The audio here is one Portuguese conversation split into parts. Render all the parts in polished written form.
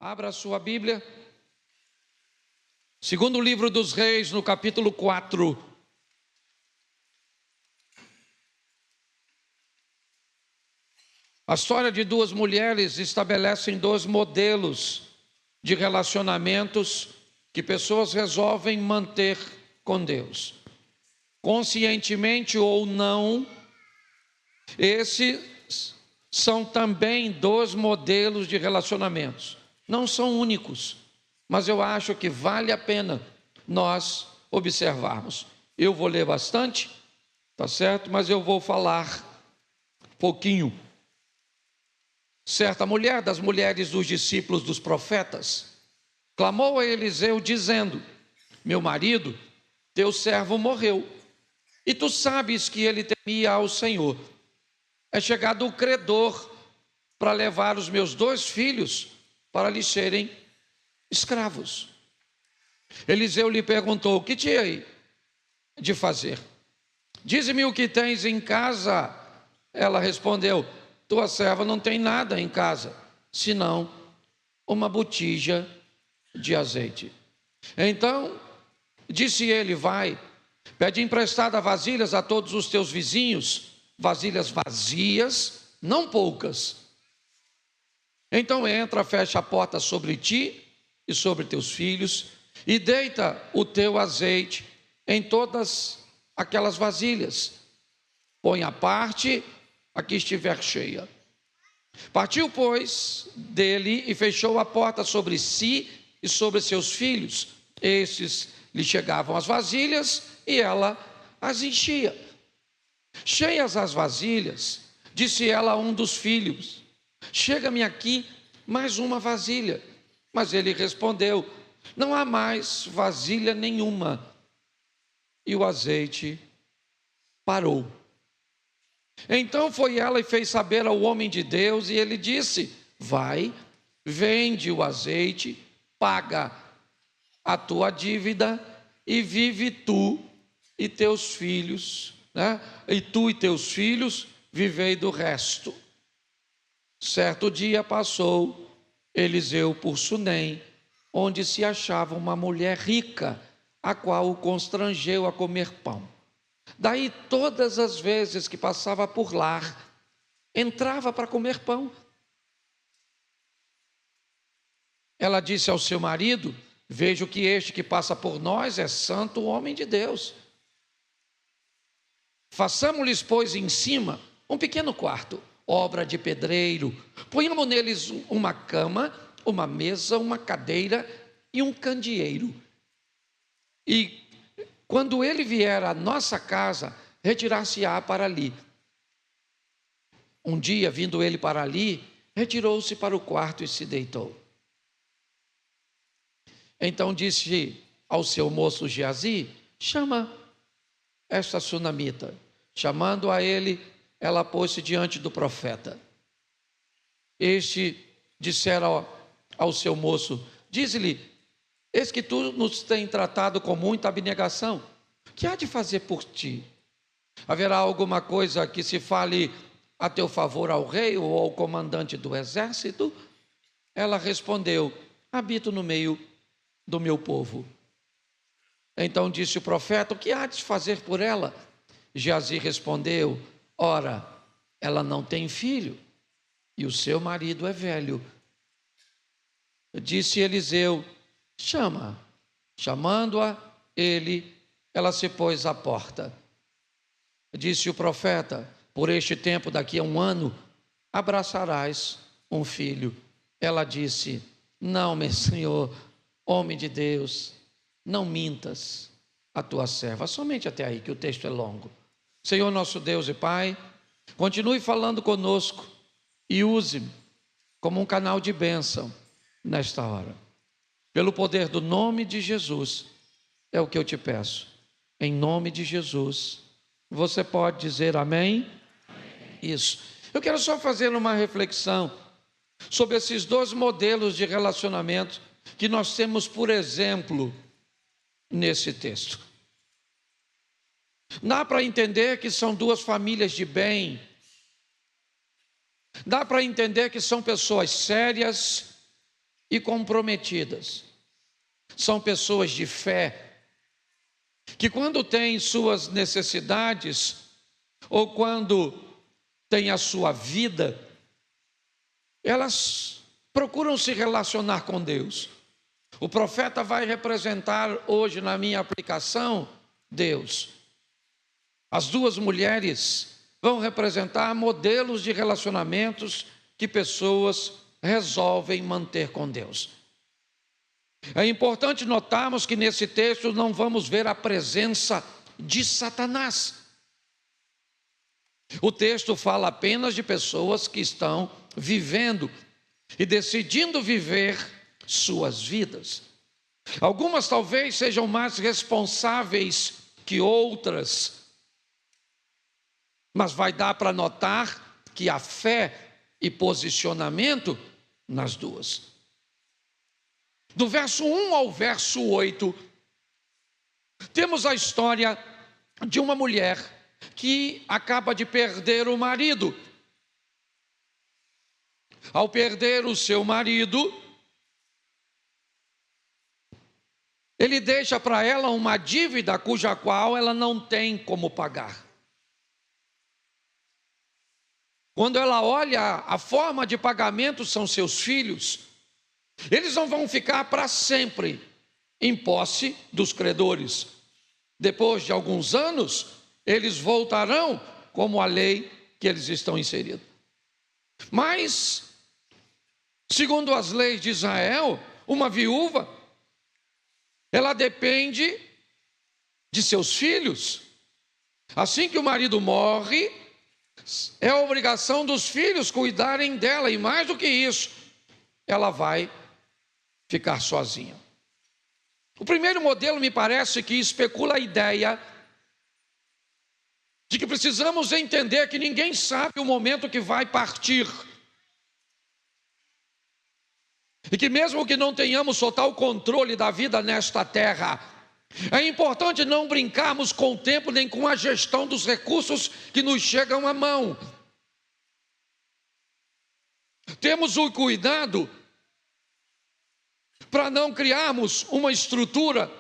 Abra a sua Bíblia. Segundo livro dos Reis, no capítulo 4. A história de duas mulheres estabelecem dois modelos de relacionamentos que pessoas resolvem manter com Deus. Conscientemente ou não, esses são também dois modelos de relacionamentos. Não são únicos, mas eu acho que vale a pena nós observarmos. Eu vou ler bastante, tá certo? Mas eu vou falar pouquinho. Certa mulher, das mulheres dos discípulos dos profetas, clamou a Eliseu dizendo: meu marido, teu servo morreu, e tu sabes que ele temia ao Senhor. É chegado o credor para levar os meus 2 filhos para lhe serem escravos. Eliseu lhe perguntou: o que tinha de fazer? Dize-me o que tens em casa. Ela respondeu: tua serva não tem nada em casa, senão uma botija de azeite. Então disse ele: vai, pede emprestada vasilhas a todos os teus vizinhos, vasilhas vazias, não poucas. Então entra, fecha a porta sobre ti e sobre teus filhos, e deita o teu azeite em todas aquelas vasilhas. Põe à parte a que estiver cheia. Partiu, pois, dele e fechou a porta sobre si e sobre seus filhos. Estes lhe chegavam as vasilhas e ela as enchia. Cheias as vasilhas, disse ela a um dos filhos: chega-me aqui mais uma vasilha. Mas ele respondeu: não há mais vasilha nenhuma. E o azeite parou. Então foi ela e fez saber ao homem de Deus, e ele disse: vai, vende o azeite, paga a tua dívida, e vive tu e teus filhos, né? E tu e teus filhos vivei do resto. Certo dia passou Eliseu por Sunem, onde se achava uma mulher rica, a qual o constrangeu a comer pão. Daí todas as vezes que passava por lá, entrava para comer pão. Ela disse ao seu marido: vejo que este que passa por nós é santo homem de Deus. Façamos-lhes, pois, em cima um pequeno quarto, obra de pedreiro. Ponhamos neles uma cama, uma mesa, uma cadeira e um candeeiro. E quando ele vier à nossa casa, retirar-se-á para ali. Um dia, vindo ele para ali, retirou-se para o quarto e se deitou. Então disse ao seu moço Geazi: chama esta sunamita. Chamando a ele, ela pôs-se diante do profeta. Este dissera ao seu moço: dize-lhe, eis que tu nos tens tratado com muita abnegação, que há de fazer por ti? Haverá alguma coisa que se fale a teu favor ao rei ou ao comandante do exército? Ela respondeu: habito no meio do meu povo. Então disse o profeta: o que há de fazer por ela? Geazi respondeu: ora, ela não tem filho, e o seu marido é velho. Disse Eliseu: chama. Chamando-a ele, ela se pôs à porta. Disse o profeta: por este tempo, daqui a 1 ano, abraçarás um filho. Ela disse: não, meu senhor, homem de Deus, não mintas a tua serva. Somente até aí, que o texto é longo. Senhor nosso Deus e Pai, continue falando conosco e use-me como um canal de bênção nesta hora. Pelo poder do nome de Jesus, é o que eu te peço. Em nome de Jesus. Você pode dizer amém? Amém. Isso. Eu quero só fazer uma reflexão sobre esses 2 modelos de relacionamento que nós temos, por exemplo, nesse texto. Dá para entender que são 2 famílias de bem. Dá para entender que são pessoas sérias e comprometidas. São pessoas de fé, que quando têm suas necessidades, ou quando têm a sua vida, elas procuram se relacionar com Deus. O profeta vai representar hoje na minha aplicação Deus. As duas mulheres vão representar modelos de relacionamentos que pessoas resolvem manter com Deus. É importante notarmos que nesse texto não vamos ver a presença de Satanás. O texto fala apenas de pessoas que estão vivendo e decidindo viver suas vidas. Algumas talvez sejam mais responsáveis que outras, mas vai dar para notar que há fé e posicionamento nas duas. Do verso 1 ao verso 8, temos a história de uma mulher que acaba de perder o marido. Ao perder o seu marido, ele deixa para ela uma dívida cuja qual ela não tem como pagar. Quando ela olha, a forma de pagamento são seus filhos. Eles não vão ficar para sempre em posse dos credores. Depois de alguns anos, eles voltarão como a lei que eles estão inseridos. Mas, segundo as leis de Israel, uma viúva, ela depende de seus filhos. Assim que o marido morre, é a obrigação dos filhos cuidarem dela, e mais do que isso, ela vai ficar sozinha. O primeiro modelo me parece que especula a ideia de que precisamos entender que ninguém sabe o momento que vai partir. E que mesmo que não tenhamos total controle da vida nesta terra, é importante não brincarmos com o tempo nem com a gestão dos recursos que nos chegam à mão. Temos o cuidado para não criarmos uma estrutura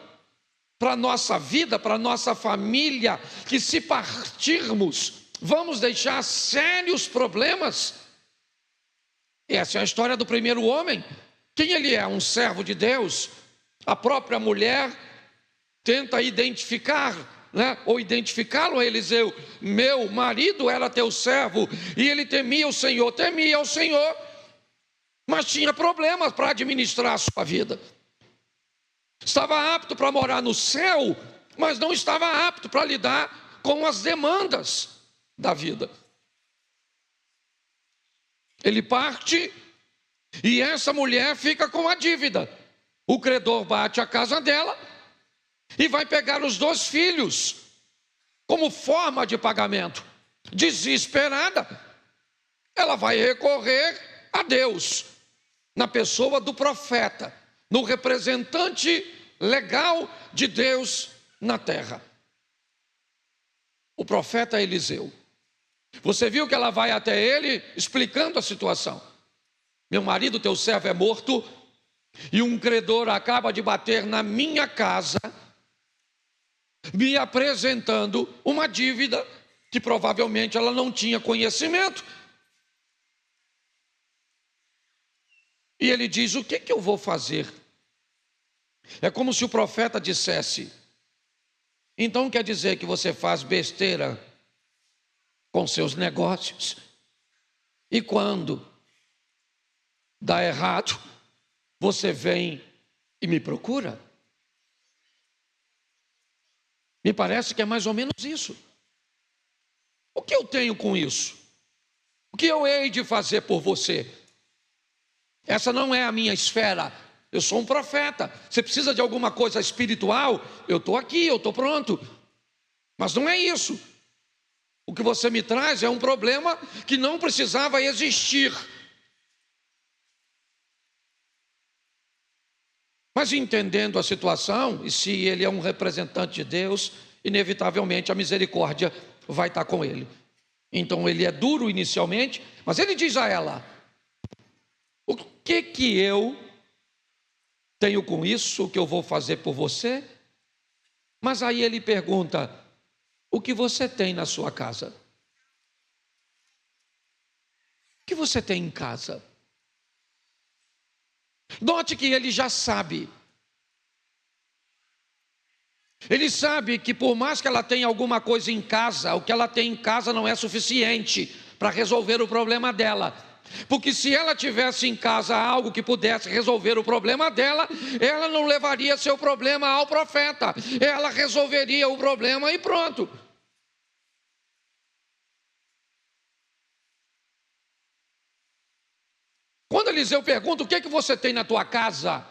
para a nossa vida, para a nossa família, que se partirmos, vamos deixar sérios problemas. Essa é a história do primeiro homem. Quem ele é? Um servo de Deus. A própria mulher tenta identificar, ou identificá-lo a Eliseu. Meu marido era teu servo, e ele temia o Senhor, mas tinha problemas para administrar a sua vida. Estava apto para morar no céu, mas não estava apto para lidar com as demandas da vida. Ele parte e essa mulher fica com a dívida. O credor bate a casa dela e vai pegar os 2 filhos como forma de pagamento. Desesperada, ela vai recorrer a Deus, na pessoa do profeta, no representante legal de Deus na terra. O profeta Eliseu. Você viu que ela vai até ele explicando a situação. Meu marido, teu servo, é morto, e um credor acaba de bater na minha casa, me apresentando uma dívida que provavelmente ela não tinha conhecimento. E ele diz: o que eu vou fazer? É como se o profeta dissesse: então quer dizer que você faz besteira com seus negócios, e quando dá errado, você vem e me procura? Me parece que é mais ou menos isso. O que eu tenho com isso? O que eu hei de fazer por você? Essa não é a minha esfera. Eu sou um profeta. Você precisa de alguma coisa espiritual? Eu estou aqui, eu estou pronto. Mas não é isso. O que você me traz é um problema que não precisava existir. Mas entendendo a situação, e se ele é um representante de Deus, inevitavelmente a misericórdia vai estar com ele. Então ele é duro inicialmente, mas ele diz a ela: o que eu tenho com isso o que eu vou fazer por você? Mas aí ele pergunta: o que você tem na sua casa? O que você tem em casa? Note que ele já sabe. Ele sabe que por mais que ela tenha alguma coisa em casa, o que ela tem em casa não é suficiente para resolver o problema dela. Porque se ela tivesse em casa algo que pudesse resolver o problema dela, ela não levaria seu problema ao profeta. Ela resolveria o problema e pronto. Quando Eliseu pergunta: o que é que você tem na tua casa?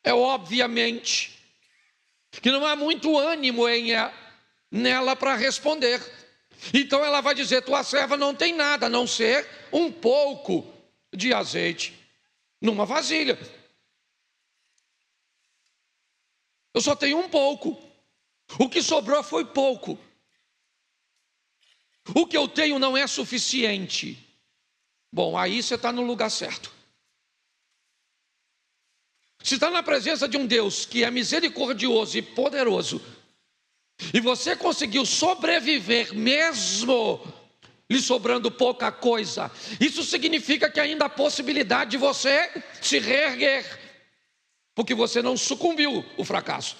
É obviamente que não há muito ânimo nela para responder. Então ela vai dizer: tua serva não tem nada a não ser um pouco de azeite numa vasilha. Eu só tenho um pouco. O que sobrou foi pouco. O que eu tenho não é suficiente. Bom, aí você está no lugar certo. Se está na presença de um Deus que é misericordioso e poderoso, e você conseguiu sobreviver mesmo lhe sobrando pouca coisa, isso significa que ainda há possibilidade de você se reerguer, porque você não sucumbiu ao fracasso.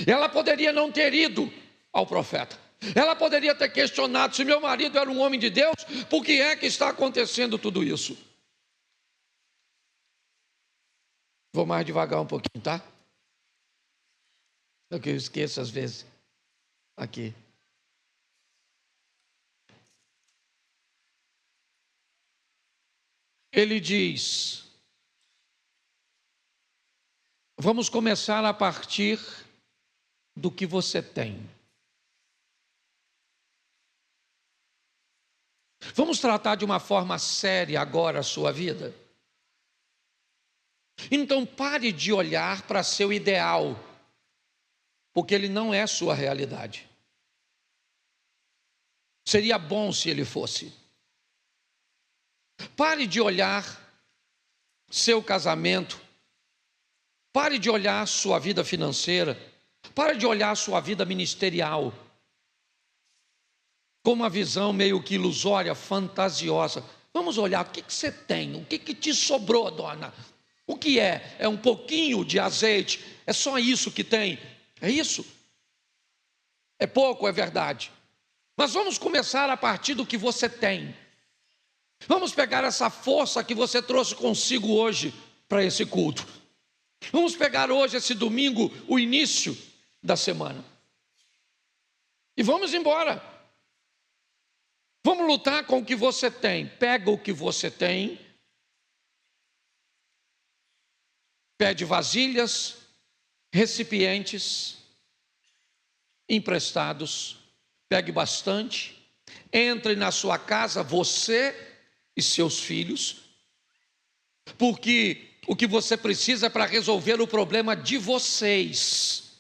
Ela poderia não ter ido ao profeta. Ela poderia ter questionado: se meu marido era um homem de Deus, por que é que está acontecendo tudo isso? Vou mais devagar um pouquinho, tá? É o que eu esqueço às vezes. Aqui. Ele diz: vamos começar a partir do que você tem. Vamos tratar de uma forma séria agora a sua vida. Então pare de olhar para seu ideal, porque ele não é sua realidade. Seria bom se ele fosse. Pare de olhar seu casamento, pare de olhar sua vida financeira, pare de olhar sua vida ministerial com uma visão meio que ilusória, fantasiosa. Vamos olhar o que você tem, o que te sobrou, dona. O que é? É um pouquinho de azeite? É só isso que tem? É isso? É pouco, é verdade. Mas vamos começar a partir do que você tem. Vamos pegar essa força que você trouxe consigo hoje para esse culto. Vamos pegar hoje, esse domingo, o início da semana. E vamos embora. Vamos lutar com o que você tem. Pega o que você tem. Pede vasilhas, recipientes emprestados. Pegue bastante. Entre na sua casa, você e seus filhos. Porque o que você precisa é para resolver o problema de vocês.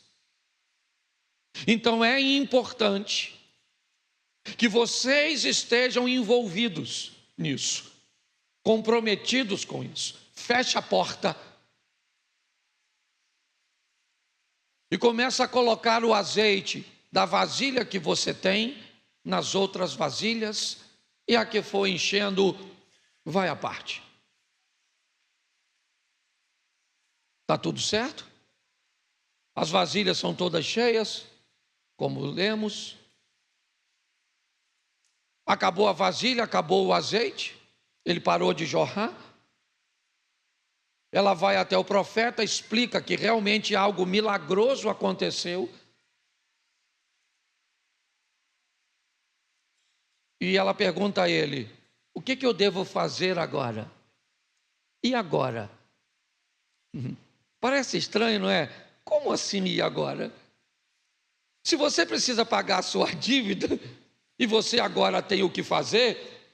Então é importante que vocês estejam envolvidos nisso, comprometidos com isso. Feche a porta e começa a colocar o azeite da vasilha que você tem nas outras vasilhas, e a que for enchendo, vai à parte. Está tudo certo? As vasilhas são todas cheias, como lemos. Acabou a vasilha, acabou o azeite, ele parou de jorrar. Ela vai até o profeta, explica que realmente algo milagroso aconteceu. E ela pergunta a ele: o que eu devo fazer agora? E agora? Parece estranho, não é? Como assim e agora? Se você precisa pagar a sua dívida e você agora tem o que fazer,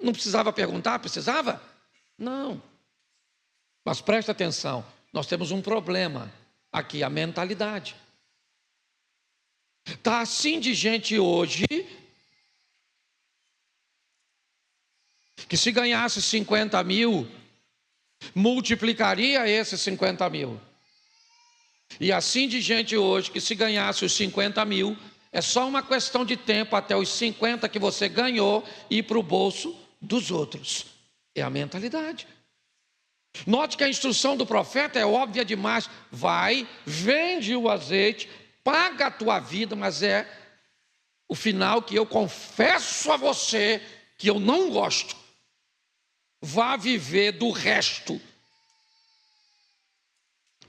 não precisava perguntar? Precisava? Não. Mas presta atenção, nós temos um problema aqui, a mentalidade. Está assim de gente hoje, que se ganhasse 50 mil, multiplicaria esses 50 mil. E assim de gente hoje, que se ganhasse os 50 mil, é só uma questão de tempo até os 50 que você ganhou ir para o bolso dos outros. É a mentalidade. Note que a instrução do profeta é óbvia demais. Vai, vende o azeite, paga a tua vida, mas é o final que eu confesso a você que eu não gosto. Vá viver do resto.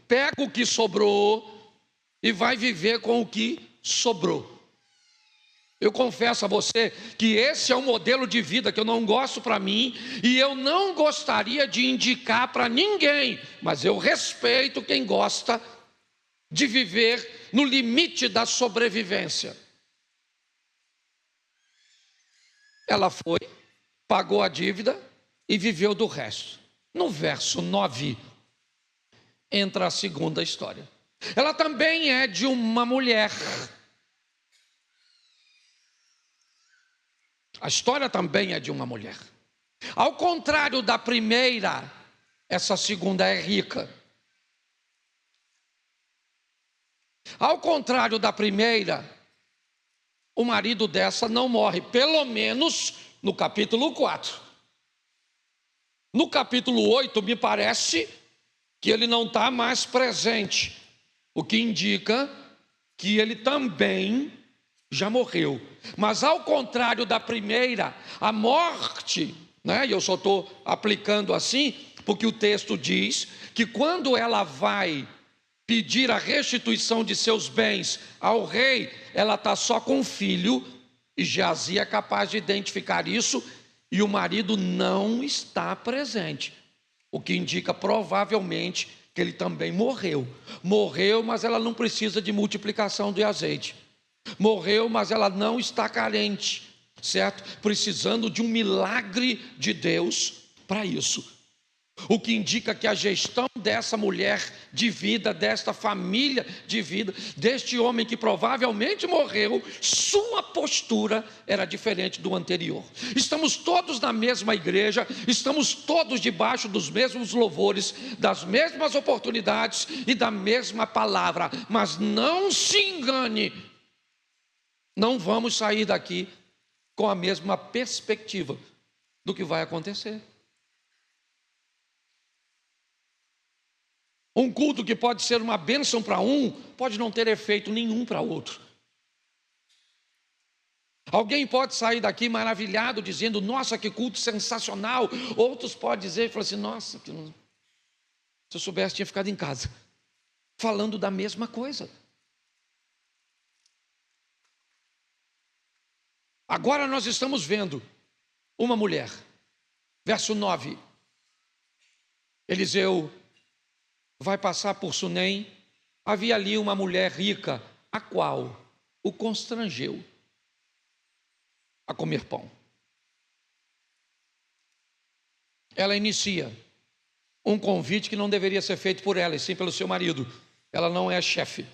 Pega o que sobrou e vai viver com o que sobrou. Eu confesso a você que esse é um modelo de vida que eu não gosto para mim e eu não gostaria de indicar para ninguém, mas eu respeito quem gosta de viver no limite da sobrevivência. Ela foi, pagou a dívida e viveu do resto. No verso 9, entra a segunda história. Ela também é de uma mulher. A história também é de uma mulher. Ao contrário da primeira, essa segunda é rica. Ao contrário da primeira, o marido dessa não morre, pelo menos no capítulo 4. No capítulo 8, me parece que ele não está mais presente, o que indica que ele também já morreu. Mas ao contrário da primeira, a morte, e eu só estou aplicando assim, porque o texto diz que quando ela vai pedir a restituição de seus bens ao rei, ela está só com um filho, e Geazi é capaz de identificar isso, e o marido não está presente, o que indica provavelmente que ele também morreu. Morreu, mas ela não precisa de multiplicação de azeite. Morreu, mas ela não está carente, certo? Precisando de um milagre de Deus para isso. O que indica que a gestão dessa mulher de vida, desta família de vida, deste homem que provavelmente morreu, sua postura era diferente do anterior. Estamos todos na mesma igreja, estamos todos debaixo dos mesmos louvores, das mesmas oportunidades e da mesma palavra, mas não se engane, não vamos sair daqui com a mesma perspectiva do que vai acontecer. Um culto que pode ser uma bênção para um, pode não ter efeito nenhum para outro. Alguém pode sair daqui maravilhado, dizendo, nossa, que culto sensacional. Outros podem dizer, falar assim, nossa, se eu soubesse, tinha ficado em casa. Falando da mesma coisa. Agora nós estamos vendo uma mulher. Verso 9. Eliseu vai passar por Sunem. Havia ali uma mulher rica, a qual o constrangeu a comer pão. Ela inicia um convite que não deveria ser feito por ela, e sim pelo seu marido. Ela não é chefe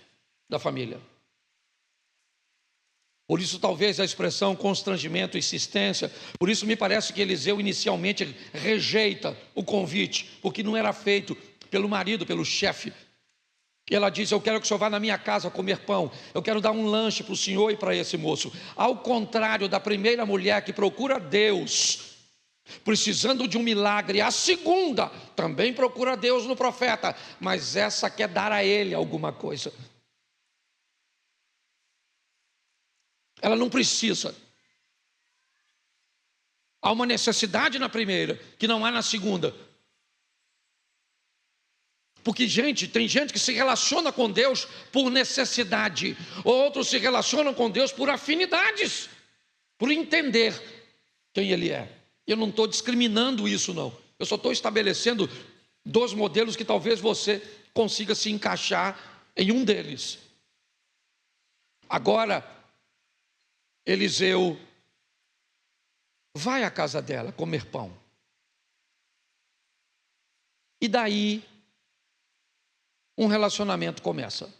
da família. Por isso talvez a expressão constrangimento, insistência. Por isso me parece que Eliseu inicialmente rejeita o convite, porque não era feito pelo marido, pelo chefe. E ela diz, eu quero que o senhor vá na minha casa comer pão, eu quero dar um lanche para o senhor e para esse moço. Ao contrário da primeira mulher que procura Deus, precisando de um milagre, a segunda também procura Deus no profeta, mas essa quer dar a ele alguma coisa. Ela não precisa. Há uma necessidade na primeira, que não há na segunda. Porque, tem gente que se relaciona com Deus por necessidade. Outros se relacionam com Deus por afinidades. Por entender quem Ele é. Eu não estou discriminando isso, não. Eu só estou estabelecendo dois modelos que talvez você consiga se encaixar em um deles. Agora, Eliseu vai à casa dela comer pão. E daí, um relacionamento começa.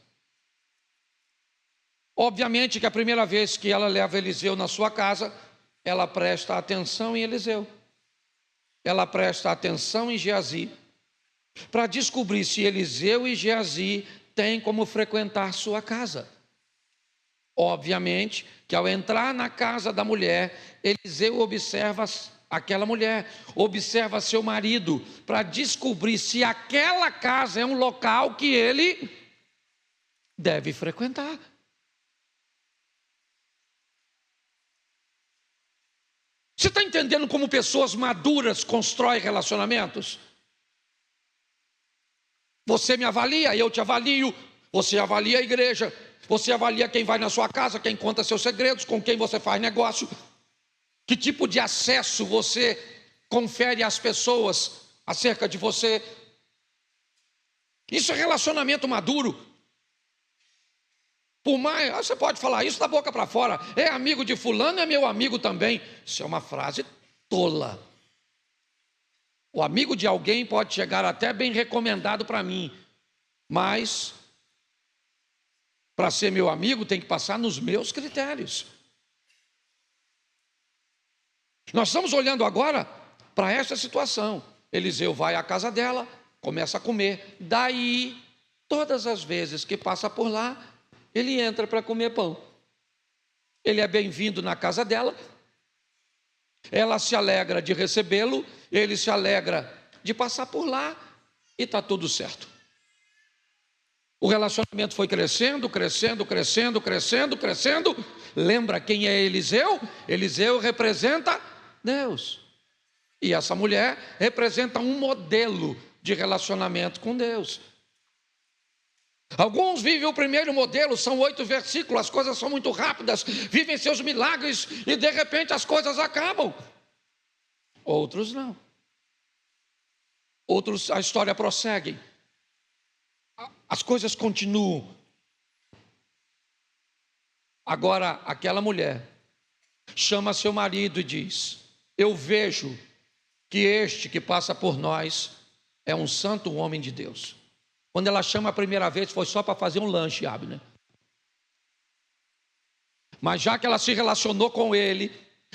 Obviamente que a primeira vez que ela leva Eliseu na sua casa, ela presta atenção em Eliseu. Ela presta atenção em Geazi. para descobrir se Eliseu e Geazi têm como frequentar sua casa. Obviamente que ao entrar na casa da mulher, Eliseu observa aquela mulher, observa seu marido, para descobrir se aquela casa é um local que ele deve frequentar. Você está entendendo como pessoas maduras constroem relacionamentos? Você me avalia, eu te avalio. Você avalia a igreja. Você avalia quem vai na sua casa, quem conta seus segredos, com quem você faz negócio. Que tipo de acesso você confere às pessoas acerca de você? Isso é relacionamento maduro. Por mais, você pode falar isso da boca para fora. É amigo de fulano, é meu amigo também. Isso é uma frase tola. O amigo de alguém pode chegar até bem recomendado para mim, mas para ser meu amigo tem que passar nos meus critérios. Nós estamos olhando agora para essa situação. Eliseu vai à casa dela, começa a comer. Daí, todas as vezes que passa por lá, ele entra para comer pão. Ele é bem-vindo na casa dela. Ela se alegra de recebê-lo, ele se alegra de passar por lá e está tudo certo. O relacionamento foi crescendo, crescendo, crescendo, crescendo, crescendo. Lembra quem é Eliseu? Eliseu representa Deus. E essa mulher representa um modelo de relacionamento com Deus. Alguns vivem o primeiro modelo, são 8 versículos, as coisas são muito rápidas, vivem seus milagres e de repente as coisas acabam. Outros não. Outros, a história prossegue. As coisas continuam. Agora, aquela mulher chama seu marido e diz: eu vejo que este que passa por nós é um santo homem de Deus. Quando ela chama a primeira vez, foi só para fazer um lanche, Abner. Mas já que ela se relacionou com ele,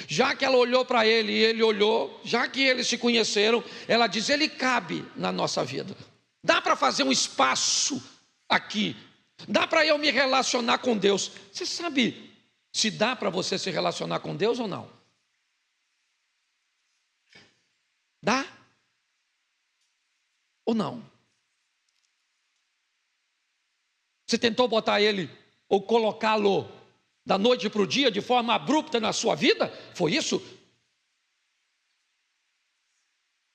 já que ela olhou para ele e ele olhou, já que eles se conheceram, ela diz: ele cabe na nossa vida. Dá para fazer um espaço aqui. Dá para eu me relacionar com Deus. Você sabe se dá para você se relacionar com Deus ou não? Dá? Ou não? Você tentou botar ele ou colocá-lo da noite para o dia de forma abrupta na sua vida? Foi isso?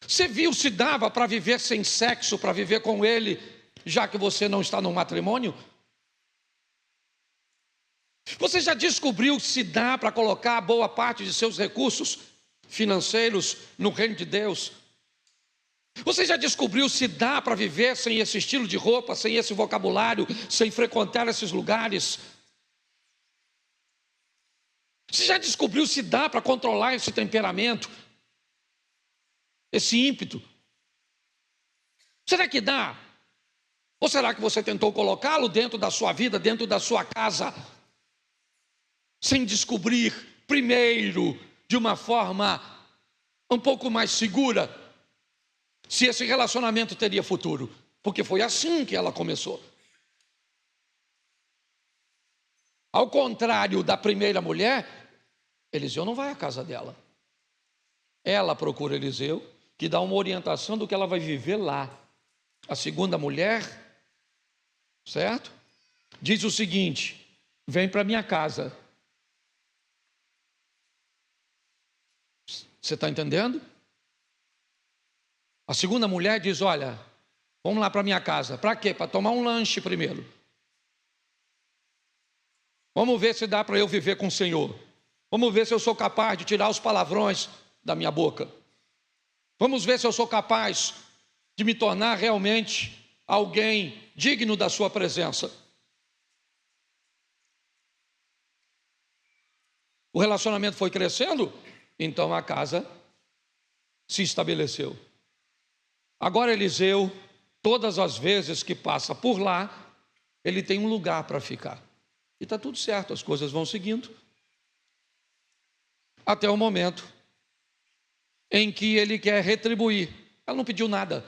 Você viu se dava para viver sem sexo, para viver com ele, já que você não está no matrimônio? Você já descobriu se dá para colocar boa parte de seus recursos financeiros no reino de Deus? Você já descobriu se dá para viver sem esse estilo de roupa, sem esse vocabulário, sem frequentar esses lugares? Você já descobriu se dá para controlar esse temperamento, esse ímpeto? Será que dá? Ou será que você tentou colocá-lo dentro da sua vida, dentro da sua casa, sem descobrir primeiro, de uma forma um pouco mais segura, se esse relacionamento teria futuro? Porque foi assim que ela começou. Ao contrário da primeira mulher, Eliseu não vai à casa dela. Ela procura Eliseu, que dá uma orientação do que ela vai viver lá. A segunda mulher, certo? Diz o seguinte: vem para minha casa. Você está entendendo? A segunda mulher diz: olha, vamos lá para minha casa. Para quê? Para tomar um lanche primeiro. Vamos ver se dá para eu viver com o Senhor. Vamos ver se eu sou capaz de tirar os palavrões da minha boca. Vamos ver se eu sou capaz de me tornar realmente alguém digno da sua presença. O relacionamento foi crescendo, então a casa se estabeleceu. Agora Eliseu, todas as vezes que passa por lá, ele tem um lugar para ficar. E está tudo certo, as coisas vão seguindo. Até o momento em que ele quer retribuir. Ela não pediu nada.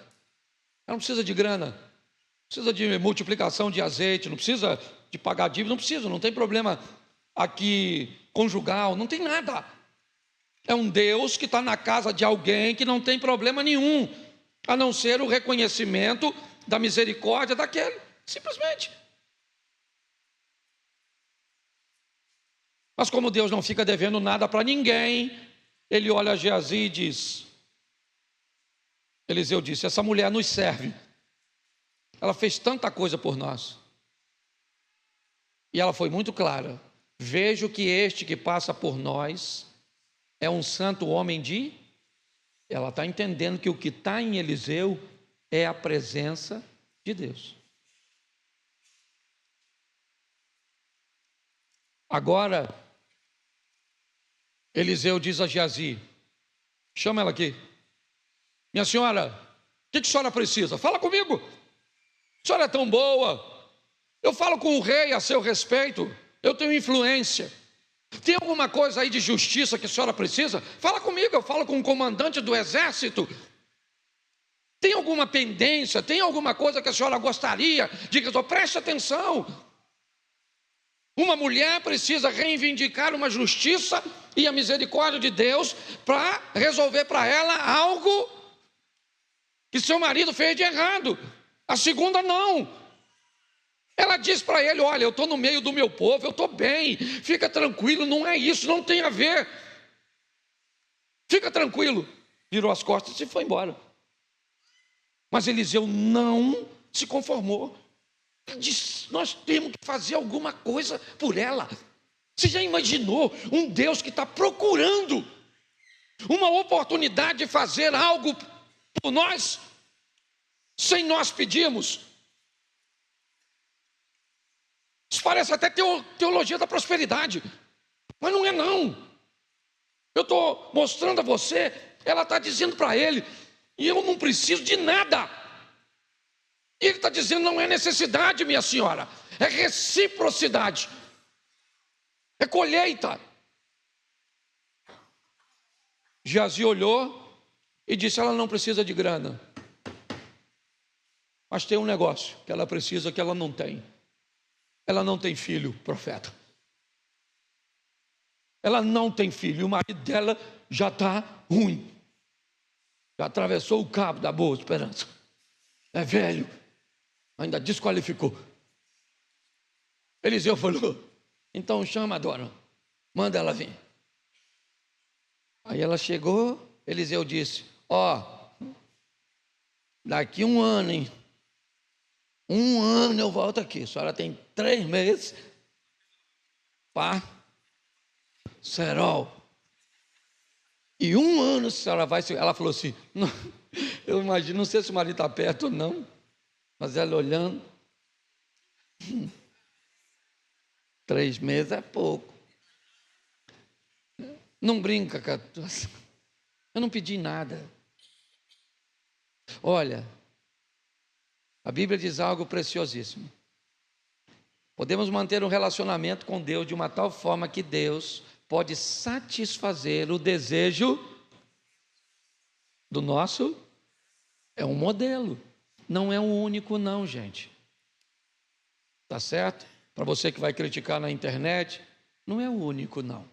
Ela não precisa de grana, não precisa de multiplicação de azeite, não precisa de pagar dívida, não precisa, não tem problema aqui conjugal, não tem nada. É um Deus que está na casa de alguém que não tem problema nenhum, a não ser o reconhecimento da misericórdia daquele, simplesmente. Mas como Deus não fica devendo nada para ninguém, ele olha a Geazi e diz, Eliseu disse, essa mulher nos serve, ela fez tanta coisa por nós, e ela foi muito clara, vejo que este que passa por nós é um santo homem de... Ela está entendendo que o que está em Eliseu é a presença de Deus. Agora, Eliseu diz a Geazi, chama ela aqui, minha senhora, o que a senhora precisa? Fala comigo, a senhora é tão boa, eu falo com o rei a seu respeito, eu tenho influência, tem alguma coisa aí de justiça que a senhora precisa? Fala comigo, eu falo com o comandante do exército, tem alguma pendência, tem alguma coisa que a senhora gostaria de resolver? Preste atenção, uma mulher precisa reivindicar uma justiça e a misericórdia de Deus para resolver para ela algo que seu marido fez de errado. A segunda não. Ela diz para ele, olha, eu estou no meio do meu povo, eu estou bem, fica tranquilo, não é isso, não tem a ver. Fica tranquilo. Virou as costas e foi embora. Mas Eliseu não se conformou. Ele disse, nós temos que fazer alguma coisa por ela. Você já imaginou um Deus que está procurando uma oportunidade de fazer algo por nós, sem nós pedirmos? Isso parece até teologia da prosperidade, mas não é não. Eu estou mostrando a você, ela está dizendo para ele, e eu não preciso de nada. E ele está dizendo, não é necessidade, minha senhora, é reciprocidade, é colheita. Geazi olhou e disse, ela não precisa de grana, mas tem um negócio que ela precisa que ela não tem. Ela não tem filho, profeta. Ela não tem filho, e o marido dela já está ruim. Já atravessou o cabo da boa esperança. É velho, ainda desqualificou. Eliseu falou, então chama a Dora, manda ela vir. Aí ela chegou, Eliseu disse, daqui 1 ano, hein? 1 ano eu volto aqui, a senhora tem 3 meses para cerol. E 1 ano a senhora vai... Ela falou assim, não, eu imagino, não sei se o marido está perto ou não, mas ela olhando, 3 meses é pouco. Não brinca, eu não pedi nada. Olha, a Bíblia diz algo preciosíssimo. Podemos manter um relacionamento com Deus de uma tal forma que Deus pode satisfazer o desejo do nosso... É um modelo, não é um único não, gente. Tá certo? Para você que vai criticar na internet, não é o único não.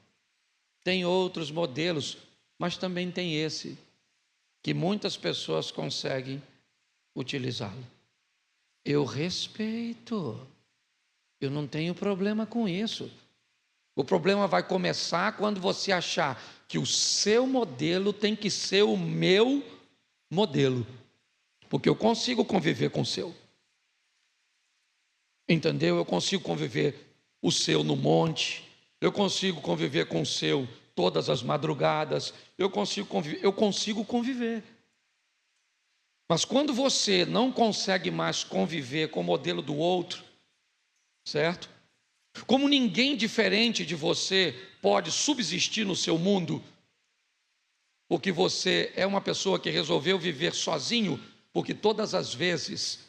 Tem outros modelos, mas também tem esse, que muitas pessoas conseguem utilizá-lo. Eu respeito, eu não tenho problema com isso. O problema vai começar quando você achar que o seu modelo tem que ser o meu modelo, porque eu consigo conviver com o seu. Entendeu? Eu consigo conviver o seu no monte, eu consigo conviver com o seu todas as madrugadas, eu consigo conviver. Mas quando você não consegue mais conviver com o modelo do outro, certo? Como ninguém diferente de você pode subsistir no seu mundo, porque você é uma pessoa que resolveu viver sozinho, porque todas as vezes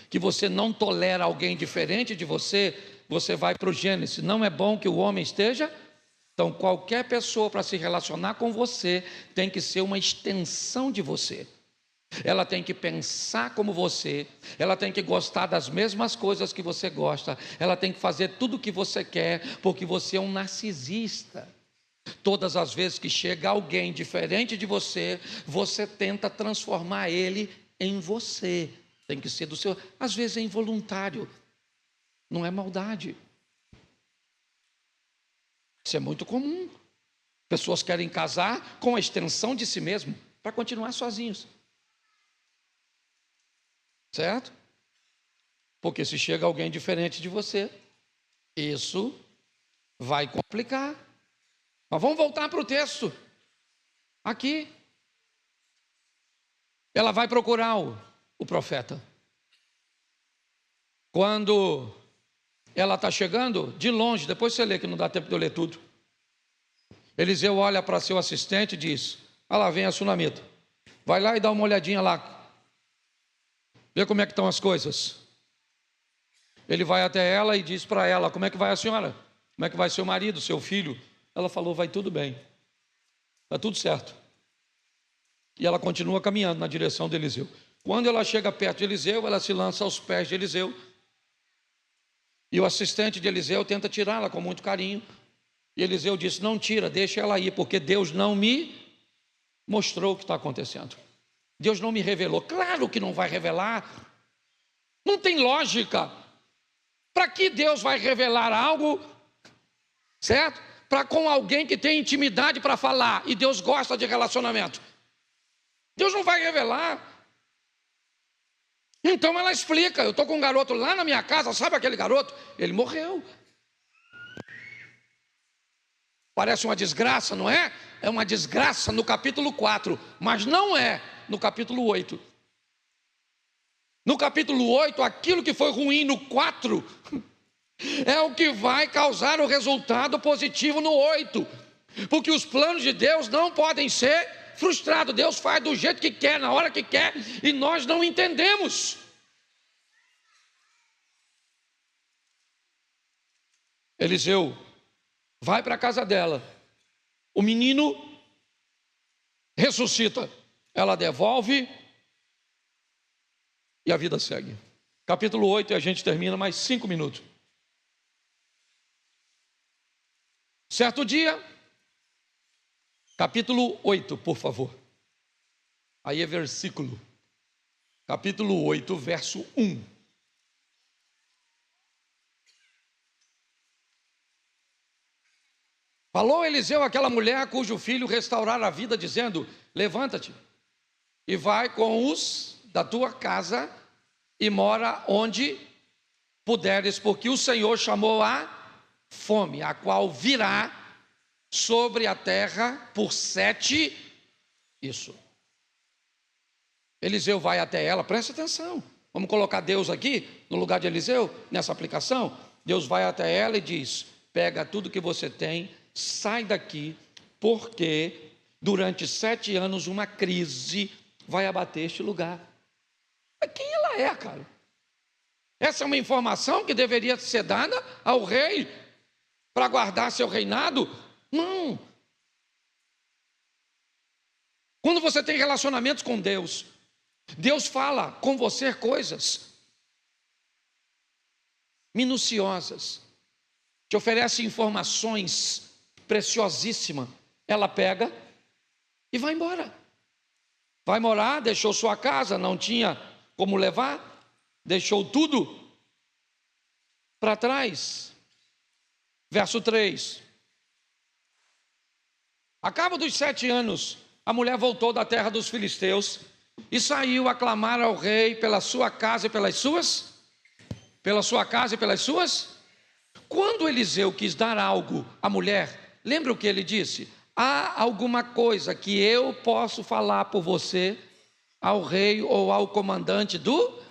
que você não tolera alguém diferente de você, você vai para o Gênesis, não é bom que o homem esteja... Então, qualquer pessoa para se relacionar com você tem que ser uma extensão de você. ela tem que pensar como você, ela tem que gostar das mesmas coisas que você gosta, ela tem que fazer tudo o que você quer, porque você é um narcisista. Todas as vezes que chega alguém diferente de você, você tenta transformar ele em você. Tem que ser do seu, às vezes é involuntário, não é maldade. Isso é muito comum. Pessoas querem casar com a extensão de si mesmo para continuar sozinhos. Certo? Porque se chega alguém diferente de você, isso vai complicar. Mas vamos voltar para o texto. Aqui. Ela vai procurar o profeta. Quando ela está chegando, de longe, depois você lê que não dá tempo de eu ler tudo. Eliseu olha para seu assistente e diz: ah lá, vem a sunamita. Vai lá e dá uma olhadinha lá. Vê como é que estão as coisas. Ele vai até ela e diz para ela: como é que vai a senhora? Como é que vai seu marido, seu filho? Ela falou: vai tudo bem, está tudo certo. E ela continua caminhando na direção de Eliseu. Quando ela chega perto de Eliseu, ela se lança aos pés de Eliseu. E o assistente de Eliseu tenta tirá-la com muito carinho. E Eliseu disse: não tira, deixa ela ir, porque Deus não me mostrou o que está acontecendo. Deus não me revelou. Claro que não vai revelar. Não tem lógica. Para que Deus vai revelar algo, certo? Para com alguém que tem intimidade para falar. E Deus gosta de relacionamento. Deus não vai revelar. Então ela explica: eu estou com um garoto lá na minha casa, sabe aquele garoto? Ele morreu. Parece uma desgraça, não é? É uma desgraça no capítulo 4, mas não é no capítulo 8. No capítulo 8, aquilo que foi ruim no 4 é o que vai causar o resultado positivo no 8. Porque os planos de Deus não podem ser frustrados. Deus faz do jeito que quer, na hora que quer, e nós não entendemos. Eliseu vai para a casa dela. O menino ressuscita. Ela devolve e a vida segue. Capítulo 8 e a gente termina mais 5 minutos. Certo dia, capítulo 8, por favor. Aí é versículo. Capítulo 8, verso 1. Falou Eliseu àquela mulher cujo filho restaurara a vida, dizendo: levanta-te e vai com os da tua casa e mora onde puderes, porque o Senhor chamou a fome, a qual virá sobre a terra por 7. Isso. Eliseu vai até ela, presta atenção. Vamos colocar Deus aqui no lugar de Eliseu, nessa aplicação. Deus vai até ela e diz: pega tudo que você tem, sai daqui, porque durante 7 anos uma crise vai abater este lugar. Mas quem ela é, cara? Essa é uma informação que deveria ser dada ao rei para guardar seu reinado? Não. Quando você tem relacionamentos com Deus, Deus fala com você coisas minuciosas, te oferece informações preciosíssimas. Ela pega e vai embora. Vai morar, deixou sua casa, não tinha como levar, deixou tudo para trás. Verso 3. A cabo dos 7 anos, a mulher voltou da terra dos filisteus e saiu a clamar ao rei pela sua casa e pelas suas. Pela sua casa e pelas suas. Quando Eliseu quis dar algo à mulher, lembra o que ele disse? Há alguma coisa que eu posso falar por você ao rei ou ao comandante do...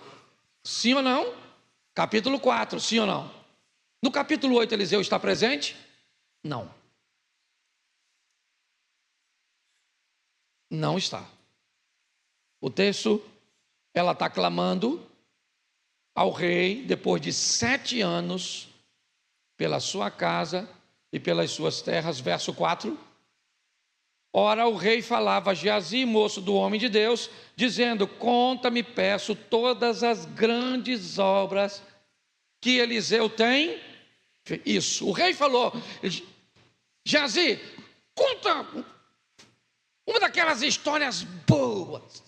Sim ou não? Capítulo 4, sim ou não? No capítulo 8, Eliseu está presente? Não. Não está. O texto, ela está clamando ao rei, depois de 7 anos, pela sua casa e pelas suas terras, verso 4. Ora, o rei falava a Geazi, moço do homem de Deus, dizendo: conta-me, peço, todas as grandes obras que Eliseu tem. Isso, o rei falou: Geazi, conta uma daquelas histórias boas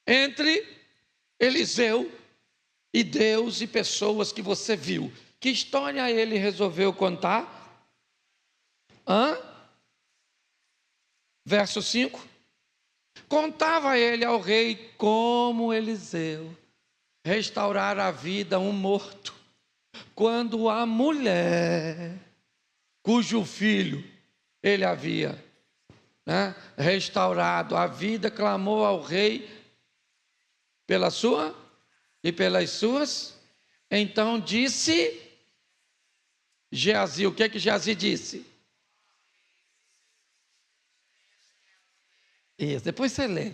entre Eliseu e Deus e pessoas que você viu. Que história ele resolveu contar? Verso 5. Contava ele ao rei como Eliseu restaurara a vida a um morto, quando a mulher, cujo filho ele havia restaurado a vida, clamou ao rei pela sua e pelas suas. Então disse Geazi, o que é que Geazi disse? Isso, depois você lê.